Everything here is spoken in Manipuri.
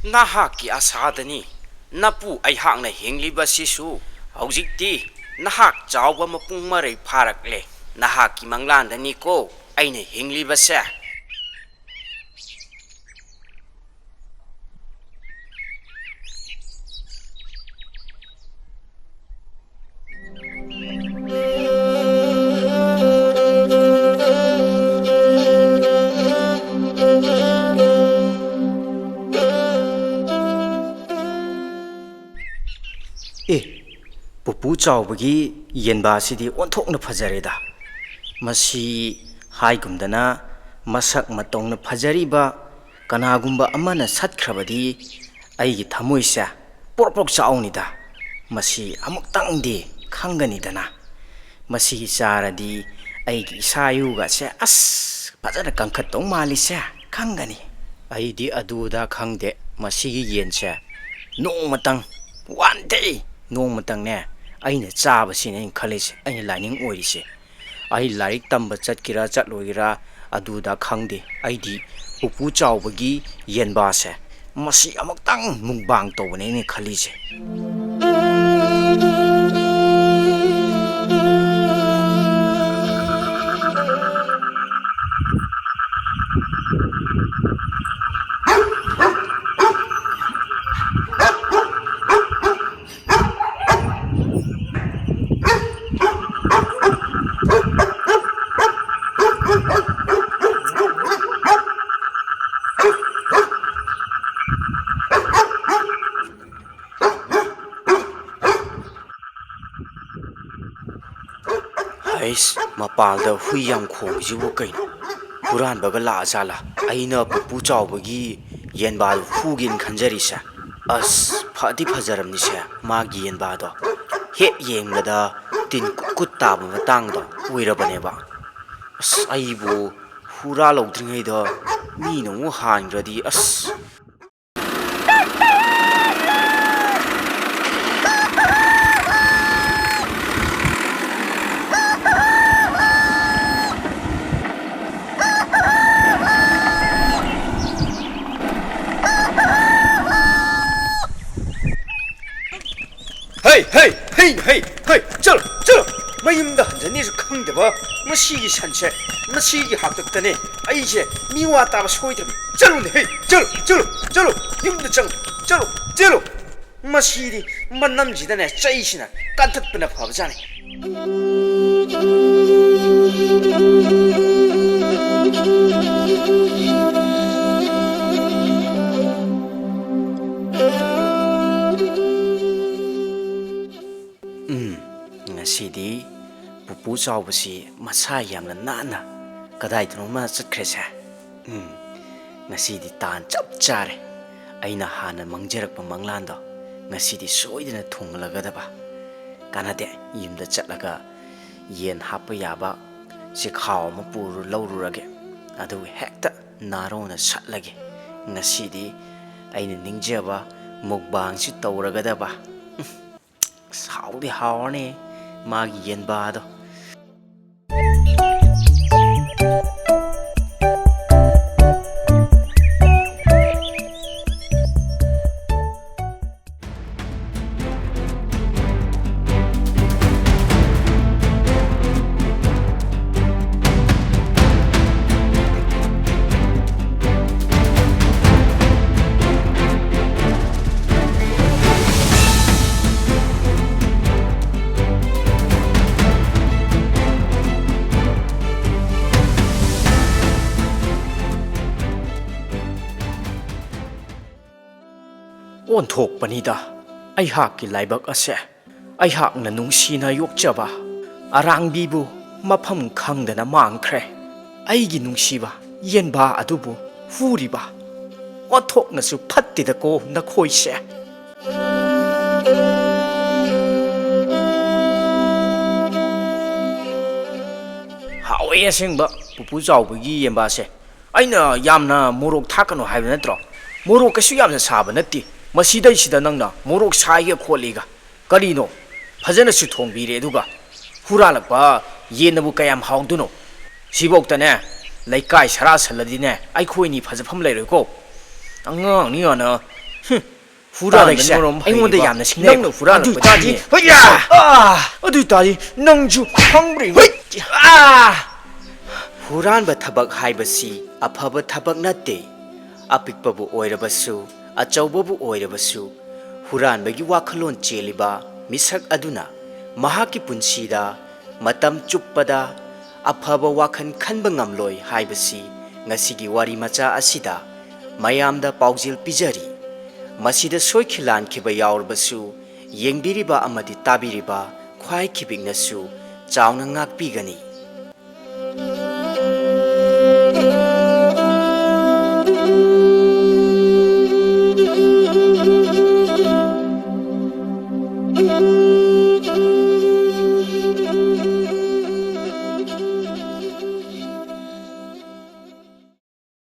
ꯅꯍꯥꯛꯀꯤ ꯑꯁꯥꯗꯅꯤ ꯅꯄꯨ ꯑꯩꯍꯥꯛꯅ ꯍꯤꯡꯂꯤꯕꯁꯤꯁꯨ ꯍꯧꯖꯤꯛꯇꯤ ꯅꯍꯥꯛ ꯆꯥꯎꯕ ꯃꯄꯨꯡ ꯃꯔꯩ ꯐꯥꯔꯛꯂꯦ ꯅꯍꯥꯛꯀꯤ ꯃꯪꯂꯥꯟꯗꯅꯤꯀꯣ ꯑꯩꯅ ꯍꯤꯡꯂꯤꯕꯁꯦ ꯄꯨꯄꯨ ꯆꯥꯎꯕꯒꯤ ꯌꯦꯟꯕꯥꯁꯤꯗꯤ ꯑꯣꯟꯊꯣꯛꯅ ꯐꯖꯔꯦꯗ ꯃꯁꯤ ꯍꯥꯏꯒꯨꯝꯗꯅ ꯃꯁꯛ ꯃꯇꯧꯅ ꯐꯖꯔꯤꯕ ꯀꯅꯥꯒꯨꯝꯕ ꯑꯃꯅ ꯁꯠꯈ꯭ꯔꯕꯗꯤ ꯑꯩꯒꯤ ꯊꯃꯣꯏꯁꯦ ꯄꯣꯔꯣꯛ ꯄꯣꯔꯣꯛ ꯆꯥꯎꯅꯤꯗ ꯃꯁꯤ ꯑꯃꯨꯛꯇꯪꯗꯤ ꯈꯪꯒꯅꯤꯗꯅ ꯃꯁꯤ ꯆꯥꯔꯗꯤ ꯑꯩꯒꯤ ꯏꯁꯥ ꯏꯎꯒꯁꯦ ꯑꯁ ꯐꯖꯅ ꯀꯟꯈꯠꯇꯧ ꯃꯥꯜꯂꯤꯁꯦ ꯈꯪꯒꯅꯤ ꯑꯩꯗꯤ ꯑꯗꯨꯗ ꯈꯪꯗꯦ ꯃꯁꯤꯒꯤ ꯌꯦꯟꯁꯦ ꯅꯣꯡꯃꯇꯪ ꯋꯥꯟ ꯗꯦ ꯅꯣꯡꯃꯇꯪꯅꯦ ꯑꯩꯅ ꯆꯥꯕꯁꯤꯅꯦ ꯑꯩꯅ ꯈꯜꯂꯤꯁꯦ ꯑꯩꯅ ꯂꯥꯏꯅꯤꯡ ꯑꯣꯏꯔꯤꯁꯦ ꯑꯩ ꯂꯥꯏꯔꯤꯛ ꯇꯝꯕ ꯆꯠꯀꯦꯔꯥ ꯆꯠꯂꯣꯏꯒꯦꯔꯥ ꯑꯗꯨꯗ ꯈꯪꯗꯦ ꯑꯩꯗꯤ ꯄꯨꯄꯨ ꯆꯥꯎꯕꯒꯤ ꯌꯦꯟꯕꯥꯁꯦ ꯃꯁꯤ ꯑꯃꯨꯛꯇꯪ ꯃꯨꯛꯕꯥꯡ ꯇꯧꯕꯅꯦ ꯑꯩꯅ ꯈꯜꯂꯤꯁꯦ ꯑꯩꯁ ꯃꯄꯥꯜꯗ ꯍꯨꯏ ꯌꯥꯝ ꯈꯣꯡꯉꯤꯁꯤꯕꯨ ꯀꯩꯅꯣ ꯍꯨꯔꯥꯟꯕꯒ ꯂꯥꯛꯑꯖꯥꯠꯂꯥ ꯑꯩꯅ ꯄꯨꯄꯨ ꯆꯥꯎꯕꯒꯤ ꯌꯦꯟꯕꯥꯗꯨ ꯐꯨꯒꯦꯅ ꯈꯟꯖꯔꯤꯁꯦ ꯑꯁ ꯐꯗꯤ ꯐꯖꯔꯝꯅꯤꯁꯦ ꯃꯥꯒꯤ ꯌꯦꯟꯕꯥꯗꯣ ꯍꯦꯛ ꯌꯦꯡꯕꯗ ꯇꯤꯟ ꯀꯨꯠ ꯀꯨꯠ ꯇꯥꯕ ꯃꯇꯥꯡꯗꯣ ꯑꯣꯏꯔꯕꯅꯦꯕ ꯑꯁ ꯑꯩꯕꯨ ꯍꯨꯔꯥꯜꯍꯧꯗ꯭ꯔꯤꯉꯩꯗ ꯃꯤꯅ ꯑꯃꯨꯛ ꯍꯥꯟꯈ꯭ꯔꯗꯤ ꯑꯁ ꯍꯩ ꯆꯠꯂꯣ ꯆꯠꯂꯣ ꯃꯌꯨꯝꯗ ꯍꯟꯖꯅꯤꯁꯨ ꯈꯪꯗꯕ ꯃꯁꯤꯒꯤ ꯁꯟꯁꯦ ꯃꯁꯤꯒꯤ ꯍꯥꯛꯇꯛꯇꯅꯦ ꯑꯩꯁꯦ ꯃꯤ ꯋꯥ ꯇꯥꯕ ꯁꯣꯏꯗ꯭ꯔꯕꯅꯤ ꯆꯠꯂꯨꯅꯦ ꯍꯩ ꯆꯠꯂꯣ ꯆꯠꯂꯣ ꯆꯠꯂꯣ ꯌꯨꯝꯗ ꯆꯪꯉꯨ ꯆꯠꯂꯣ ꯆꯠꯂꯣ ꯃꯁꯤꯗꯤ ꯃꯅꯝꯁꯤꯗꯅꯦ ꯆꯩꯁꯤꯅ ꯀꯟꯊꯠꯄꯅ ꯐꯕꯖꯥꯠꯅꯤ ꯉꯁꯤꯗꯤ ꯄꯨꯄꯨ ꯆꯥꯎꯕꯁꯤ ꯃꯁꯥ ꯌꯥꯝꯅ ꯅꯥꯟꯅ ꯀꯗꯥꯏꯗꯅꯣꯃ ꯆꯠꯈ꯭ꯔꯦꯁꯦ ꯉꯁꯤꯗꯤ ꯇꯥꯟ ꯆꯞ ꯆꯥꯔꯦ ꯑꯩꯅ ꯍꯥꯟꯅ ꯃꯪꯖꯔꯛꯄ ꯃꯪꯂꯥꯟꯗꯣ ꯉꯁꯤꯗꯤ ꯁꯣꯏꯗꯅ ꯊꯨꯡꯂꯒꯗꯕ ꯀꯥꯟꯅꯗꯦ ꯌꯨꯝꯗ ꯆꯠꯂꯒ ꯌꯦꯟ ꯍꯥꯞꯄ ꯌꯥꯕ ꯆꯦꯈꯥꯎ ꯑꯃ ꯂꯧꯔꯨꯔꯒꯦ ꯑꯗꯨꯒ ꯍꯦꯛꯇ ꯅꯥꯔꯣꯅ ꯁꯠꯂꯒꯦ ꯉꯁꯤꯗꯤ ꯑꯩꯅ ꯅꯤꯡꯖꯕ ꯃꯨꯛꯕꯥꯡꯁꯤ ꯇꯧꯔꯒꯗꯕ ꯍꯥꯎꯗꯤ ꯍꯥꯎꯔꯅꯤ 마기 옌바도 ꯑꯣꯟꯊꯣꯛꯄꯅꯤꯗ ꯑꯩꯍꯥꯛꯀꯤ ꯂꯥꯏꯕꯛ ꯑꯁꯦ ꯑꯩꯍꯥꯛꯅ ꯅꯨꯡꯁꯤꯅ ꯌꯣꯛꯆꯕ ꯑꯔꯥꯡꯕꯤꯕꯨ ꯃꯐꯝ ꯈꯪꯗꯅ ꯃꯥꯡꯈ꯭ꯔꯦ ꯑꯩꯒꯤ ꯅꯨꯡꯁꯤꯕ ꯌꯦꯟꯕꯥ ꯑꯗꯨꯕꯨ ꯍꯨꯔꯤꯕ ꯑꯣꯟꯊꯣꯛꯅꯁꯨ ꯐꯠꯇꯦꯗꯀꯣ ꯅꯈꯣꯏꯁꯦ ꯍꯥꯎꯋꯦ ꯑꯁꯦꯡꯕ ꯄꯨꯄꯨ ꯆꯥꯎꯕꯒꯤ ꯌꯦꯟꯕꯥꯁꯦ ꯑꯩꯅ ꯌꯥꯝꯅ ꯃꯣꯔꯣꯛ ꯊꯥꯛꯀꯅꯣ ꯍꯥꯏꯕ ꯅꯠꯇ꯭ꯔꯣ ꯃꯣꯔꯣꯛ ꯀꯩꯁꯨ ꯌꯥꯝꯅ ꯁꯥꯕ ꯅꯠꯇꯦ ꯃꯁꯤꯗꯩꯁꯤꯗ ꯅꯪꯅ ꯃꯣꯔꯣꯛ ꯁꯥꯏꯒ ꯈꯣꯠꯂꯤꯒ ꯀꯔꯤꯅꯣ ꯐꯖꯅꯁꯨ ꯊꯣꯡꯕꯤꯔꯦ ꯑꯗꯨꯒ ꯍꯨꯔꯥꯜꯂꯛꯄ ꯌꯦꯟꯅꯕꯨ ꯀꯌꯥꯝ ꯍꯥꯎꯗꯨꯅꯣ ꯁꯤꯕꯣꯛꯇꯅꯦ ꯂꯩꯀꯥꯏ ꯁꯔꯥ ꯁꯜꯂꯗꯤꯅꯦ ꯑꯩꯈꯣꯏꯅꯤ ꯐꯖꯐꯝ ꯂꯩꯔꯣꯏꯀꯣ ꯑꯉꯥꯡꯅꯤ ꯌꯥꯅ 후라ꯟꯕꯁꯦ ꯑꯩꯉꯣꯟꯗ ꯌꯥꯝꯅ ꯁꯤꯡꯅꯩ ꯅꯪꯅ ꯍꯨꯔꯥꯜꯂꯛꯄꯗꯤ ꯇꯥꯗꯤ ꯍꯩꯌꯥ ꯑꯗꯨ ꯇꯥꯗꯤ ꯅꯪꯁꯨ ꯈꯪꯕ꯭ꯔꯤ ꯍꯨꯔꯥꯟꯕ ꯊꯕꯛ ꯍꯥꯏꯕꯁꯤ ꯑꯐꯕ ꯊꯕꯛ ꯅꯠꯇꯦ ꯑꯄꯤꯛꯄꯕꯨ ꯑꯣꯏꯔꯕꯁꯨ ꯑꯆꯧꯕꯕꯨ ꯑꯣꯏꯔꯕꯁꯨ ꯍꯨꯔꯥꯟꯕꯒꯤ ꯋꯥꯈꯜꯂꯣꯟ ꯆꯦꯜꯂꯤꯕ ꯃꯤꯁꯛ ꯑꯗꯨꯅ ꯃꯍꯥꯛꯀꯤ ꯄꯨꯟꯁꯤꯗ ꯃꯇꯝ ꯆꯨꯞꯄꯗ ꯑꯐꯕ ꯋꯥꯈꯜ ꯈꯟꯕ ꯉꯝꯂꯣꯏ ꯍꯥꯏꯕꯁꯤ ꯉꯁꯤꯒꯤ ꯋꯥꯔꯤ ꯃꯆꯥ ꯑꯁꯤꯗ ꯃꯌꯥꯝꯗ ꯄꯥꯎꯖꯦꯜ ꯄꯤꯖꯔꯤ ꯃꯁꯤꯗ ꯁꯣꯏꯈꯤ ꯂꯥꯟꯈꯤꯕ ꯌꯥꯎꯔꯕꯁꯨ ꯌꯦꯡꯕꯤꯔꯤꯕ ꯑꯃꯗꯤ ꯇꯥꯕꯤꯔꯤꯕ ꯈ꯭ꯋꯥꯏ ꯈꯤꯕꯤꯛꯅꯁꯨ ꯆꯥꯎꯅ ꯉꯥꯛꯄꯤꯒꯅꯤ